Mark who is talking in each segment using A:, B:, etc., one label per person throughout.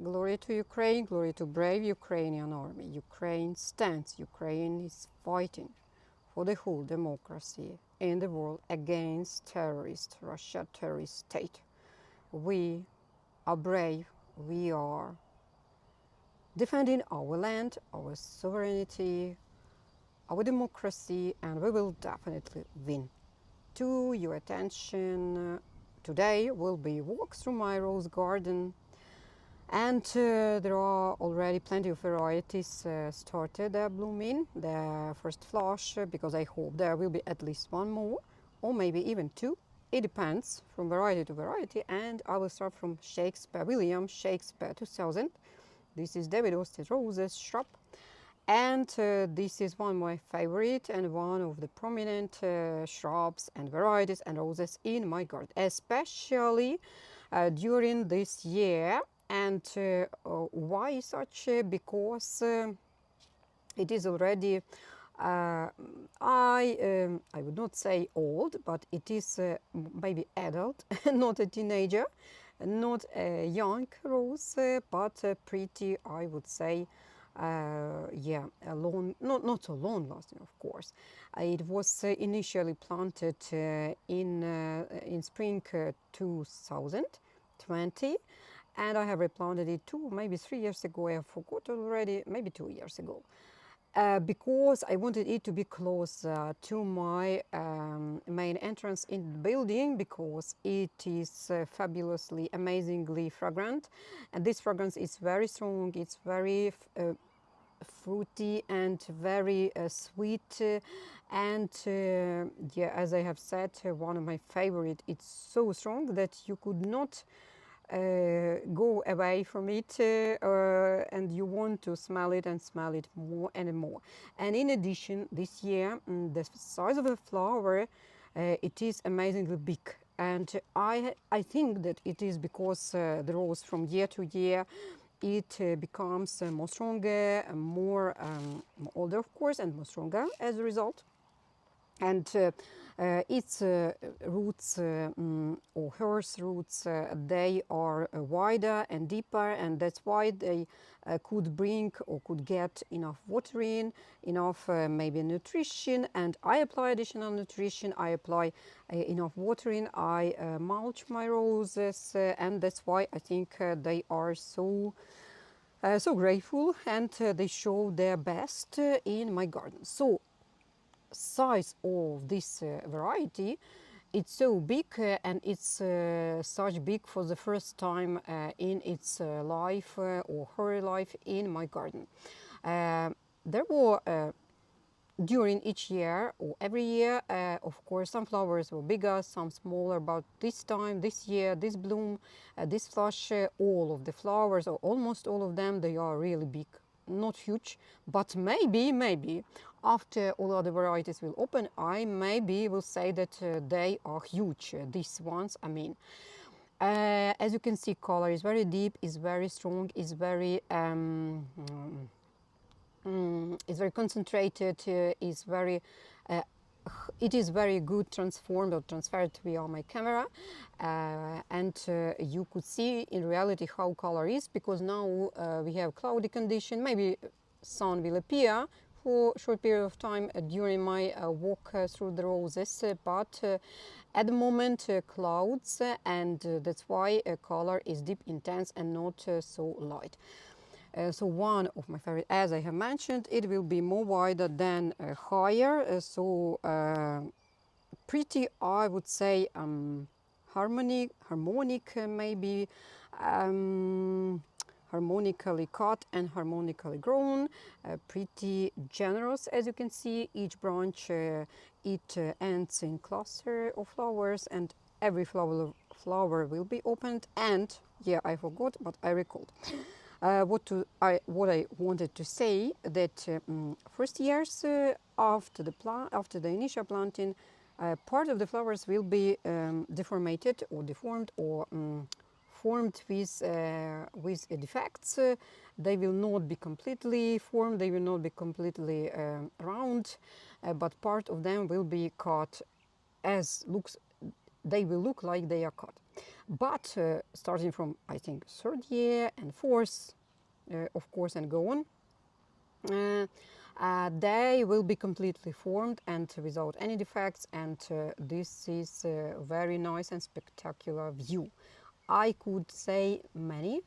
A: Glory to Ukraine, glory to brave Ukrainian army. Ukraine stands, Ukraine is fighting for the whole democracy in the world against terrorist Russia, terrorist state. We are brave, we are defending our land, our sovereignty, our democracy, and we will definitely win. To your attention, today will be walk through my rose garden. And there are already plenty of varieties started blooming. The first flush, because I hope there will be at least one more, or maybe even two. It depends from variety to variety. And I will start from Shakespeare, William Shakespeare 2000. This is David Austin Roses shrub. And this is one of my favorite and one of the prominent shrubs and varieties and roses in my garden, especially during this year. And why such? Because it is already, I would not say old, but it is maybe adult, not a teenager, not a young rose, but pretty, I would say, yeah, a long, not so long lasting, of course. It was initially planted in spring 2020, and I have replanted it maybe 3 years ago. I forgot already, maybe 2 years ago. Because I wanted it to be close to my main entrance in the building, because it is fabulously, amazingly fragrant, and this fragrance is very strong. It's very fruity and very sweet, and yeah, as I have said, one of my favorite. It's so strong that you could not go away from it, and you want to smell it and smell it more and more. And in addition, this year, the size of the flower, it is amazingly big. And I think that it is because the rose from year to year, it becomes more stronger, more older, of course, and more stronger as a result. And its roots, or her roots, they are wider and deeper, and that's why they could bring or could get enough water in, enough maybe nutrition. And I apply additional nutrition, I apply enough water in, I mulch my roses, and that's why I think they are so grateful, and they show their best in my garden. So size of this variety, it's so big, and it's such big for the first time in its life, or her life in my garden. There were during each year or every year, of course, some flowers were bigger, some smaller, but this time, this year, this bloom, this flush, all of the flowers, or almost all of them, they are really big. Not huge, but maybe after all other varieties will open, I maybe will say that they are huge, these ones, I mean. As you can see, color is very deep, is very strong, is very is very concentrated, is very it is very good transformed or transferred via my camera, and you could see in reality how color is, because now we have cloudy condition. Maybe sun will appear for a short period of time during my walk through the roses, but at the moment clouds, and that's why color is deep, intense, and not so light. So one of my favorite, as I have mentioned, it will be more wider than higher, so pretty, I would say, harmonic, maybe harmonically cut and harmonically grown, pretty generous. As you can see, each branch, it ends in cluster of flowers, and every flower will be opened. And yeah, I forgot, but I recalled. What I wanted to say, that first years after the initial planting, part of the flowers will be deformated or deformed, or formed with defects. They will not be completely formed, they will not be completely round, but part of them will be cut as looks they will look like they are cut. But starting from, I think, third year and fourth, of course, and go on, they will be completely formed and without any defects, and this is a very nice and spectacular view. I could say many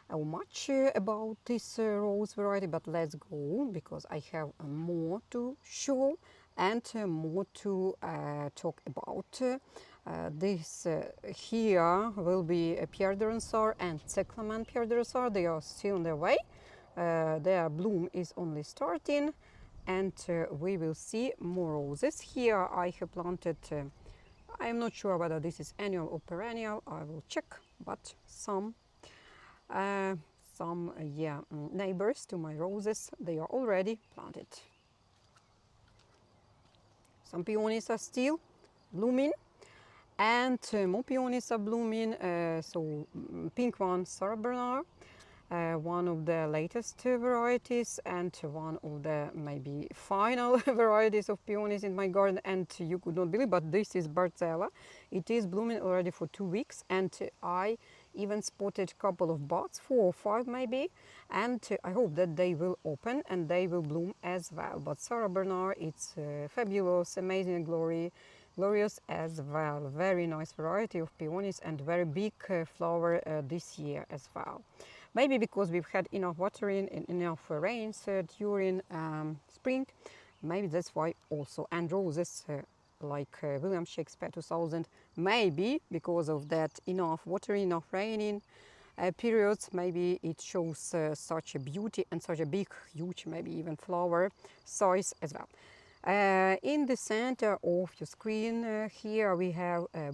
A: or much about this rose variety, but let's go because I have more to show and more to talk about. This here will be a Pierre de Ronsard and Cyclamen Pierre de Ronsard. They are still on their way. Their bloom is only starting, and we will see more roses. Here I have planted, I'm not sure whether this is annual or perennial, I will check, but some neighbors to my roses, they are already planted. Some peonies are still blooming, and more peonies are blooming. Pink one, Sarah Bernard, one of the latest varieties and one of the maybe final varieties of peonies in my garden, and you could not believe, but this is Barzella. It is blooming already for 2 weeks, and I even spotted a couple of buds, 4 or 5 maybe, and I hope that they will open and they will bloom as well. But Sarah Bernard, it's fabulous, amazing, glorious as well. Very nice variety of peonies and very big flower this year as well. Maybe because we've had enough watering and enough rains during spring, maybe that's why also. And roses like William Shakespeare 2000, maybe because of that enough watering, enough raining periods, maybe it shows such a beauty and such a big, huge, maybe even flower size as well. In the center of your screen here we have a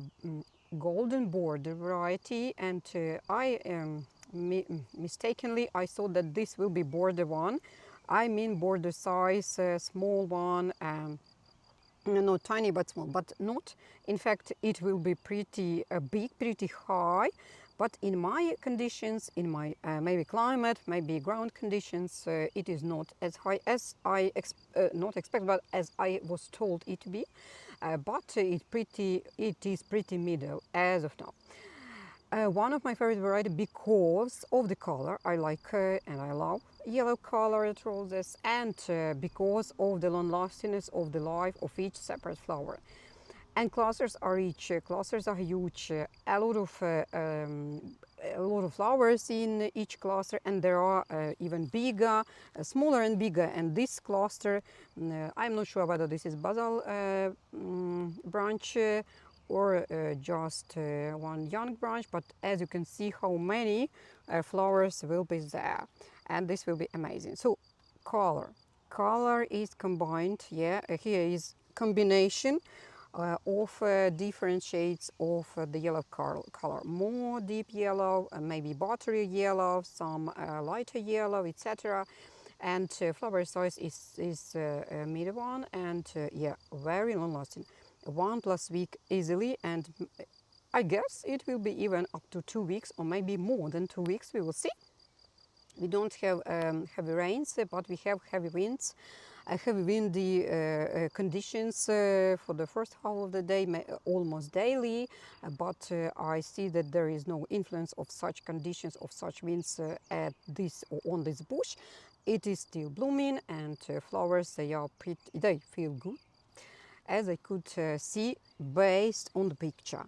A: golden border variety, and I mistakenly I thought that this will be border one. I mean border size, small one, not tiny but small, but not. In fact, it will be pretty big, pretty high. But in my conditions, in my maybe climate, maybe ground conditions, it is not as high as I not expect, but as I was told it to be. But it is pretty middle as of now. One of my favorite varieties because of the color. I like and I love yellow colored roses, and because of the long lastingness of the life of each separate flower. And clusters are rich, clusters are huge, a lot of flowers in each cluster, and there are even bigger, smaller and bigger. And this cluster, I'm not sure whether this is basal branch or just one young branch, but as you can see how many flowers will be there, and this will be amazing. So color is combined, yeah, here is combination of different shades of the yellow color, more deep yellow, maybe buttery yellow, some lighter yellow, etc. And flower size is mid one, and yeah, very long lasting, 1+ week easily, and I guess it will be even up to 2 weeks or maybe more than 2 weeks. We will see. We don't have heavy rains, but we have heavy winds. Heavy windy conditions for the first half of the day, almost daily, but I see that there is no influence of such conditions, of such winds at this or on this bush. It is still blooming, and flowers, they feel good, as I could see based on the picture.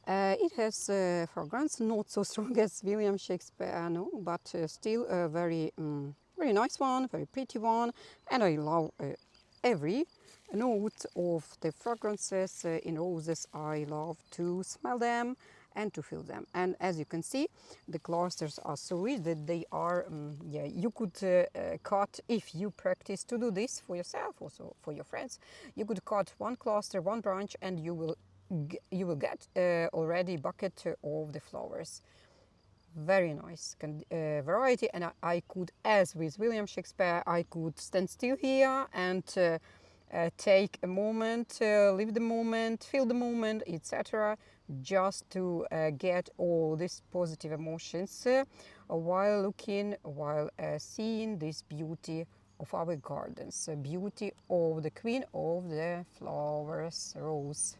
A: It has fragrance, not so strong as William Shakespeare, no, but still a very nice one, very pretty one, and I love every note of the fragrances in roses. I love to smell them and to feel them. And as you can see, the clusters are so rich that they are, yeah, you could cut, if you practice to do this for yourself, also for your friends, you could cut one cluster, one branch, and you will get already bucket of the flowers. Very nice variety, and I could, as with William Shakespeare, I could stand still here and take a moment, live the moment, feel the moment, etc., just to get all these positive emotions while seeing this beauty of our gardens, beauty of the queen of the flowers, rose.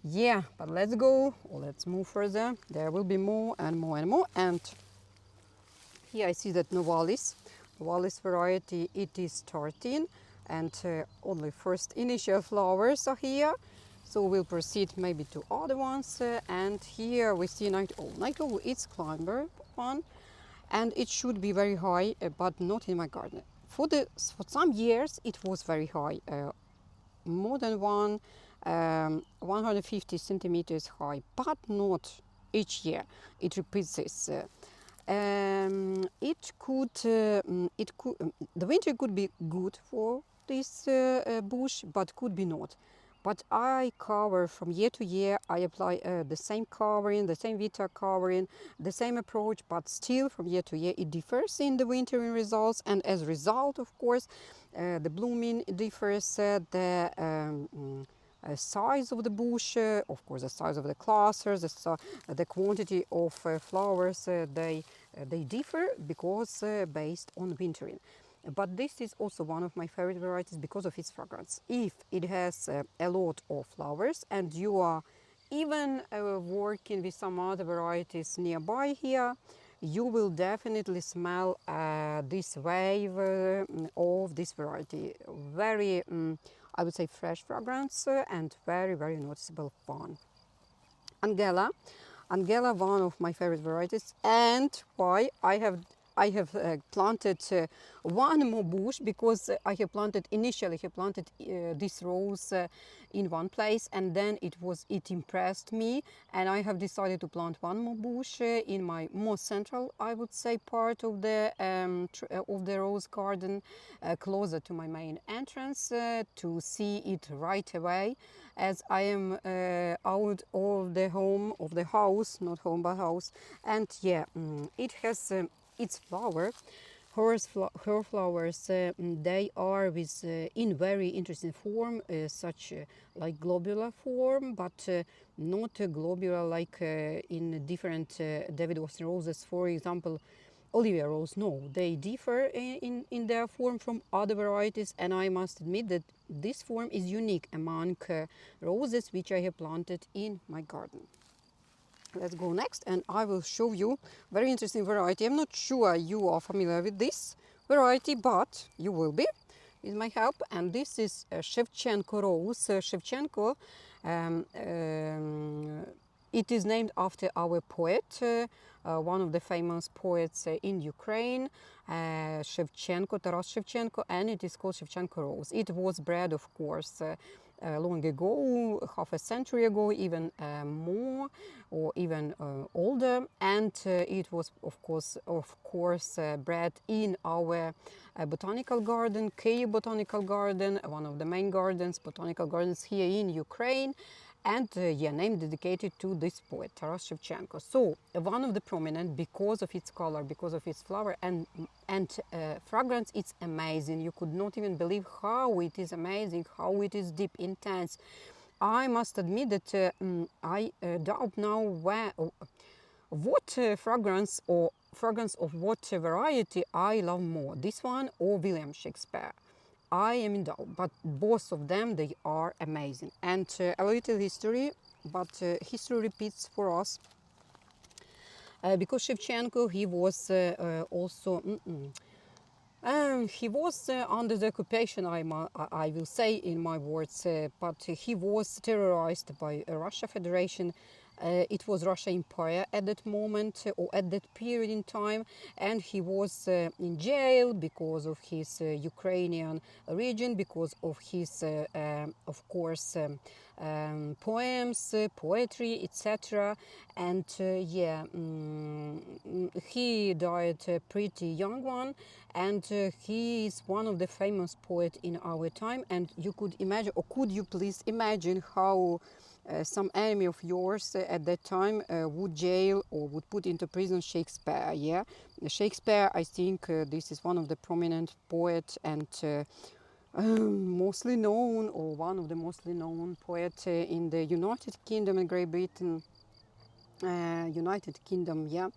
A: Yeah, but let's go, or let's move further. There will be more and more and more. And here I see that Novalis variety, it is starting, and only first initial flowers are here. So we'll proceed maybe to other ones. And here we see Night Owl. Night Owl, it's climber one, and it should be very high, but not in my garden. For some years it was very high, more than 150 centimeters high, but not each year. It repeats this. The winter could be good for this bush, but could be not. But I cover from year to year. I apply the same covering, the same Vita covering, the same approach, but still from year to year it differs in the wintering results. And as a result, of course, the blooming differs, size of the bush, of course, the size of the clusters, the quantity of flowers, they differ because based on wintering. But this is also one of my favorite varieties because of its fragrance. If it has a lot of flowers and you are even working with some other varieties nearby here, you will definitely smell this wave of this variety. Very, I would say, fresh fragrance and very, very noticeable fun. Angela. Angela, one of my favorite varieties, and why I have planted one more bush because I have planted initially. I have planted this rose in one place, and then it impressed me, and I have decided to plant one more bush in my more central, I would say, part of the rose garden, closer to my main entrance, to see it right away, as I am out of the house, not home but house, and yeah, it has its flower. Her flowers, they are in very interesting form, such like globular form, but not globular like in different David Austin roses, for example. Olivia rose, no, they differ in their form from other varieties, and I must admit that this form is unique among roses which I have planted in my garden. Let's go next, and I will show you very interesting variety. I'm not sure you are familiar with this variety, but you will be with my help. And this is Shevchenko rose. Shevchenko, um, um, it is named after our poet, one of the famous poets in Ukraine, Shevchenko, Taras Shevchenko, and it is called Shevchenko rose. It was bred, of course, long ago, half a century ago, even more, or even older, and it was, of course, bred in our botanical garden, Kyiv Botanical Garden, one of the main botanical gardens here in Ukraine, and yeah, name dedicated to this poet, Taras Shevchenko. So one of the prominent, because of its color, because of its flower and fragrance, it's amazing. You could not even believe how it is amazing, how it is deep, intense. I must admit that I doubt now what fragrance of what variety I love more, this one or William Shakespeare. I am in doubt, but both of them, they are amazing. And a little history, but history repeats for us. Because Shevchenko, he was also he was under the occupation, I will say in my words, but he was terrorized by Russia Federation. It was Russia Empire at that moment, or at that period in time, and he was in jail because of his Ukrainian origin, because of his, of course, poems, poetry, etc. And yeah, he died a pretty young one, and he is one of the famous poets in our time. And you could imagine, or could you please imagine, how some enemy of yours at that time would jail or would put into prison Shakespeare. Yeah, Shakespeare, I think this is one of the prominent poets, and mostly known, or one of the mostly known poets in the United Kingdom and Great Britain. United Kingdom, yeah.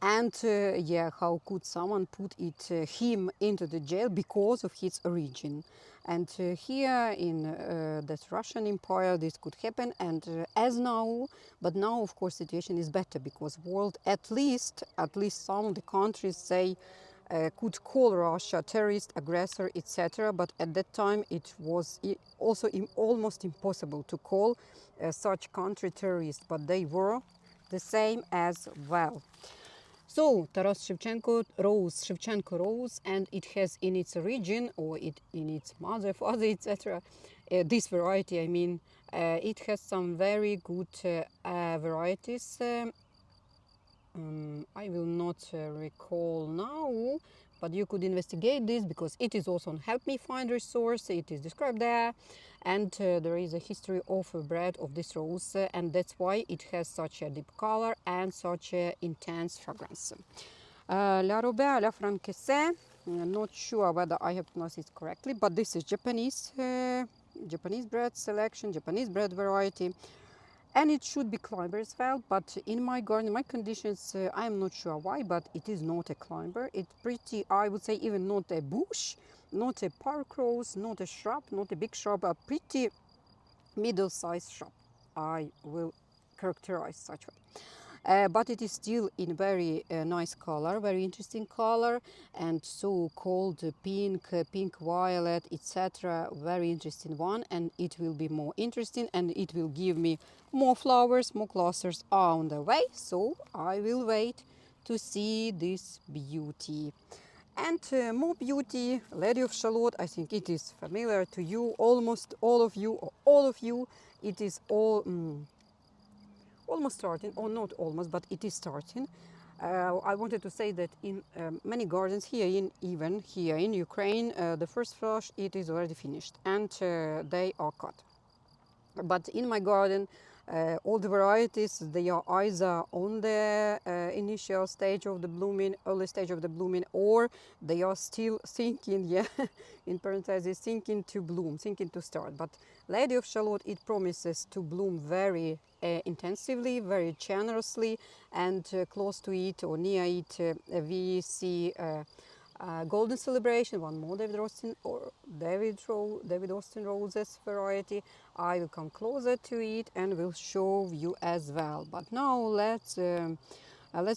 A: And yeah, how could someone put him into the jail because of his origin? And here in that Russian Empire, this could happen. And as now, but now of course situation is better because world at least some of the countries say could call Russia terrorist, aggressor, etc. But at that time, it was also almost impossible to call such country terrorist. But they were the same as well. So Taras Shevchenko rose, and it has in its origin, or in its mother, father, etc. This variety, I mean, it has some very good varieties. I will not recall now, but you could investigate this because it is also on Help Me Find resource. It is described there, and there is a history of a breed of this rose, and that's why it has such a deep color and such a intense fragrance. La Robert, La Francaise. I'm not sure whether I have pronounced it correctly, but this is Japanese bread selection, Japanese bread variety. And it should be climber as well, but in my garden, my conditions, I'm not sure why, but it is not a climber. It's pretty, I would say, even not a bush, not a park rose, not a shrub, not a big shrub, a pretty middle-sized shrub. I will characterize such way. But it is still in very nice color, very interesting color, and so called pink, pink violet, etc. Very interesting one, and it will be more interesting, and it will give me more flowers, more clusters on the way. So I will wait to see this beauty. And more beauty, Lady of Shalott. I think it is familiar to you, almost all of you, or all of you. It is almost starting, or not almost, but it is starting. I wanted to say that in many gardens even here in Ukraine, the first flush it is already finished and they are cut. But in my garden, all the varieties, they are either on the initial stage of the blooming, early stage of the blooming, or they are still thinking, yeah, in parentheses, thinking to bloom, thinking to start. But Lady of Shalott, it promises to bloom very intensively, very generously, and close to it or near it, we see Golden Celebration, one more David Austin or David Austin roses variety. I will come closer to it and will show you as well. But now let's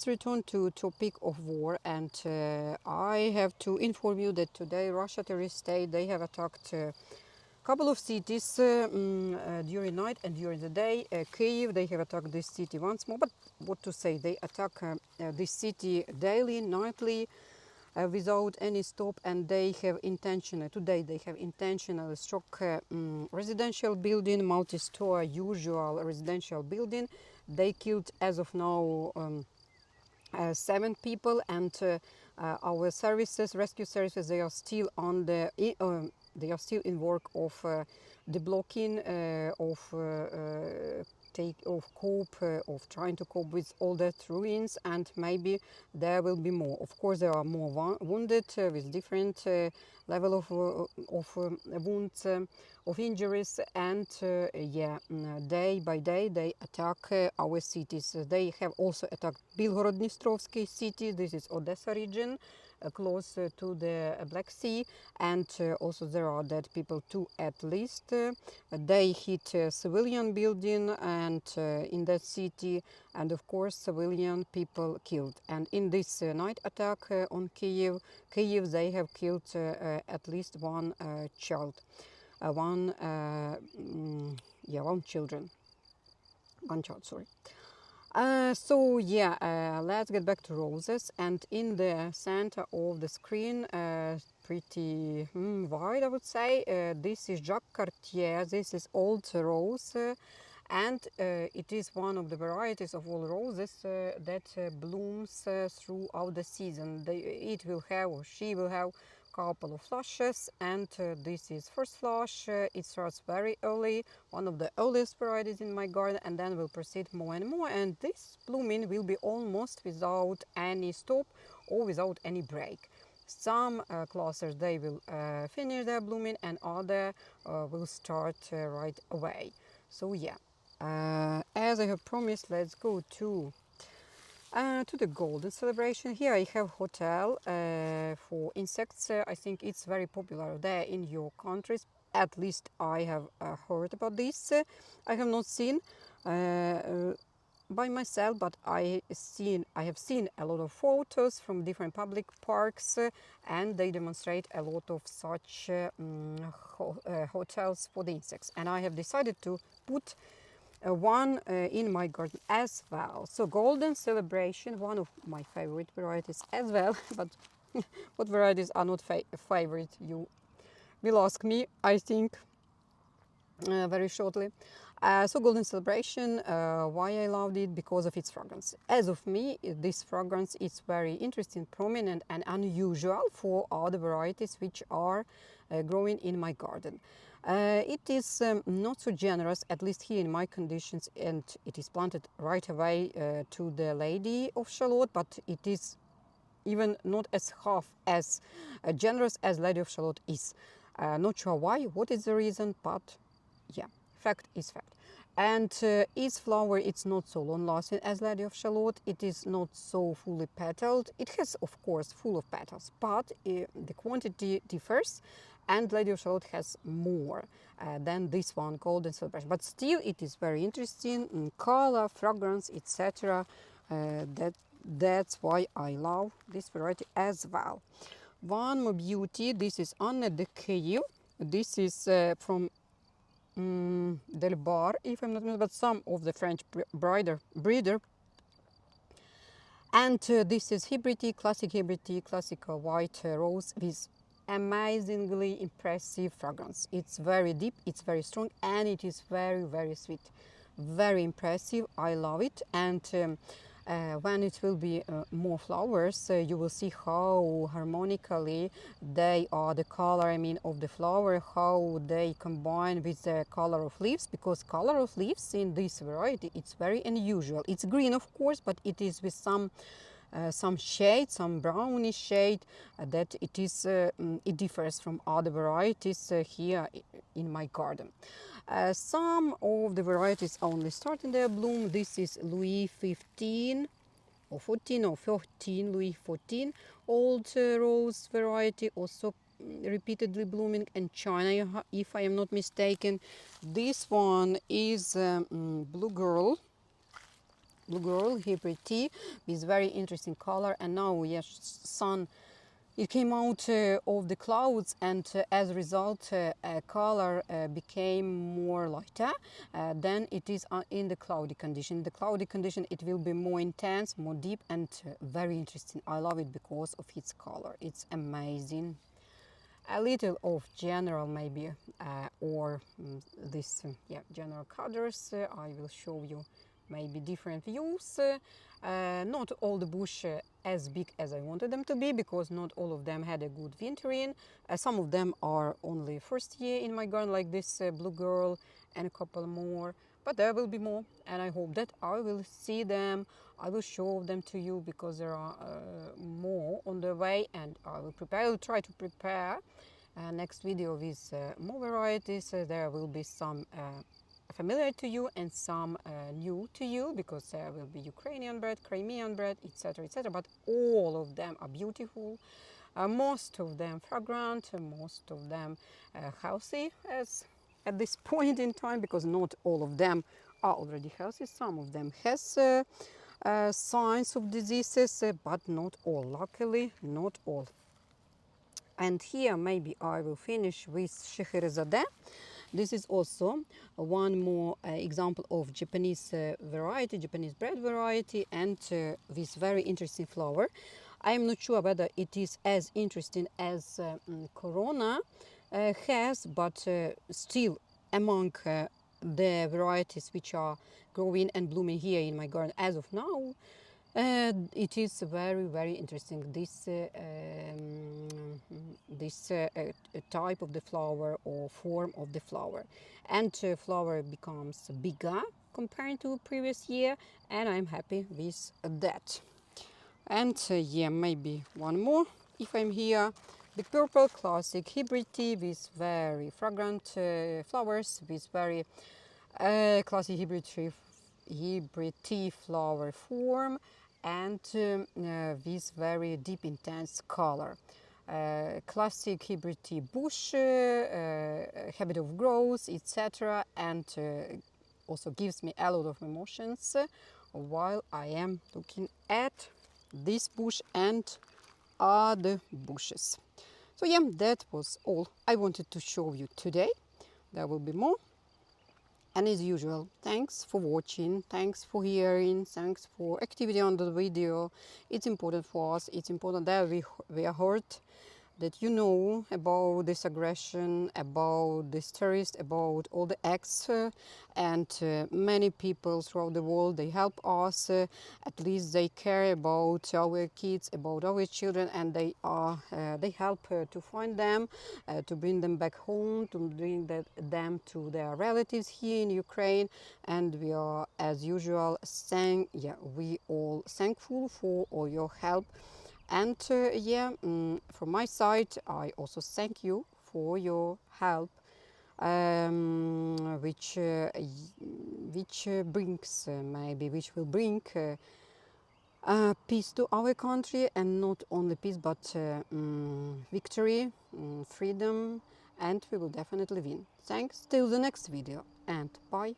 A: return to topic of war, and I have to inform you that today Russia terrorist state, they have attacked couple of cities during night and during the day. Kyiv, they have attacked this city once more, but what to say, they attack this city daily, nightly, without any stop, and they have today they have intentionally struck residential building, multi-story usual residential building. They killed as of now 7 people, and our services, rescue services, they are still on they are still in work of deblocking, of trying to cope with all that ruins, and maybe there will be more. Of course, there are more wounded with different level of wounds, of injuries, and day by day they attack our cities. They have also attacked Bilgorod-Dnistrovsky city. This is Odessa region, close to the Black Sea, and also there are dead people too, at least. They hit a civilian building and in that city, and of course civilian people killed. And in this night attack on Kyiv, they have killed at least one child, one children, one child, sorry. Let's get back to roses, and in the center of the screen, pretty wide I would say, this is Jacques Cartier. This is old rose, and it is one of the varieties of all roses that blooms throughout the season. It will have, or she will have, couple of flushes, and this is first flush. It starts very early, one of the earliest varieties in my garden, and then will proceed more and more, and this blooming will be almost without any stop or without any break. Some clusters, they will finish their blooming, and other will start right away. So yeah, as I have promised, let's go to To the golden celebration. Here I have hotel for insects. I think it's very popular there in your countries. At least I have heard about this. I have not seen by myself, but I have seen a lot of photos from different public parks, and they demonstrate a lot of such hotels for the insects. And I have decided to put one in my garden as well. So golden celebration, one of my favorite varieties as well. But what varieties are not favorite? You will ask me, I think, very shortly. So golden celebration, why I loved it? Because of its fragrance. As of me, this fragrance is very interesting, prominent and unusual for other varieties which are growing in my garden. It is not so generous, at least here in my conditions, and it is planted right away to the Lady of Shalott, but it is even not as half as generous as Lady of Shalott is. Not sure why, what is the reason, but yeah, fact is fact. And its flower, it's not so long lasting as Lady of Shalott. It is not so fully petaled. It has, of course, full of petals, but the quantity differs, and Lady of Shalott has more than this one, Golden Celebration. But still, it is very interesting in color, fragrance, etc. That's why I love this variety as well. One more beauty. This is Anne de Kyiv. This is from Del Bar, if I'm not mistaken, but some of the French breeder. And this is Hybrid, classical white rose with amazingly impressive fragrance. It's very deep, it's very strong, and it is very, very sweet. Very impressive. I love it. And when it will be more flowers, you will see how harmonically they are, the color, I mean, of the flower, how they combine with the color of leaves, because color of leaves in this variety, it's very unusual. It's green, of course, but it is with some shade, some brownish shade, that it differs from other varieties here in my garden. Some of the varieties only starting their bloom. This is Louis 15 or 14 or 14, Louis 14, old rose variety, also repeatedly blooming in China, if I am not mistaken. This one is Blue Girl Hybrid tea with very interesting color, and now yes, sun, it came out of the clouds, and as a result color became more lighter than it is in the cloudy condition. In the cloudy condition it will be more intense, more deep, and very interesting. I love it because of its color. It's amazing. A little of general maybe or this general colors. I will show you maybe different views. Not all the bush as big as I wanted them to be, because not all of them had a good wintering. Some of them are only first year in my garden, like this Blue Girl and a couple more. But there will be more, and I hope that I will see them. I will show them to you, because there are more on the way, and I will try to prepare next video with more varieties. There will be some familiar to you and some new to you, because there will be Ukrainian bread, Crimean bread, etc., etc. But all of them are beautiful. Most of them fragrant, most of them healthy as at this point in time, because not all of them are already healthy. Some of them has signs of diseases, but not all. Luckily, not all. And here maybe I will finish with Sheherezade. This is also one more example of Japanese variety, Japanese bread variety, and this very interesting flower. I am not sure whether it is as interesting as Corona has, but still among the varieties which are growing and blooming here in my garden as of now, it is very, very interesting. This type of the flower or form of the flower, and flower becomes bigger compared to previous year, and I'm happy with that. And yeah, maybe one more if I'm here. The purple classic hybrid tea with very fragrant flowers, with very classic hybrid tea flower form, and this very deep intense color. Classic hybrid tea bush, habit of growth, etc., and also gives me a lot of emotions while I am looking at this bush and other bushes. So yeah, that was all I wanted to show you today. There will be more. And as usual, thanks for watching, thanks for hearing, thanks for activity on the video. It's important for us, it's important that we are heard, that you know about this aggression, about this terrorist, about all the acts, and many people throughout the world, they help us, at least they care about our kids, about our children, and they help to find them, to bring them back home, to bring them to their relatives here in Ukraine. And we are, as usual, we all thankful for all your help. And from my side, I also thank you for your help, which brings which will bring peace to our country, and not only peace but victory, freedom, and we will definitely win. Thanks. Till the next video, and bye.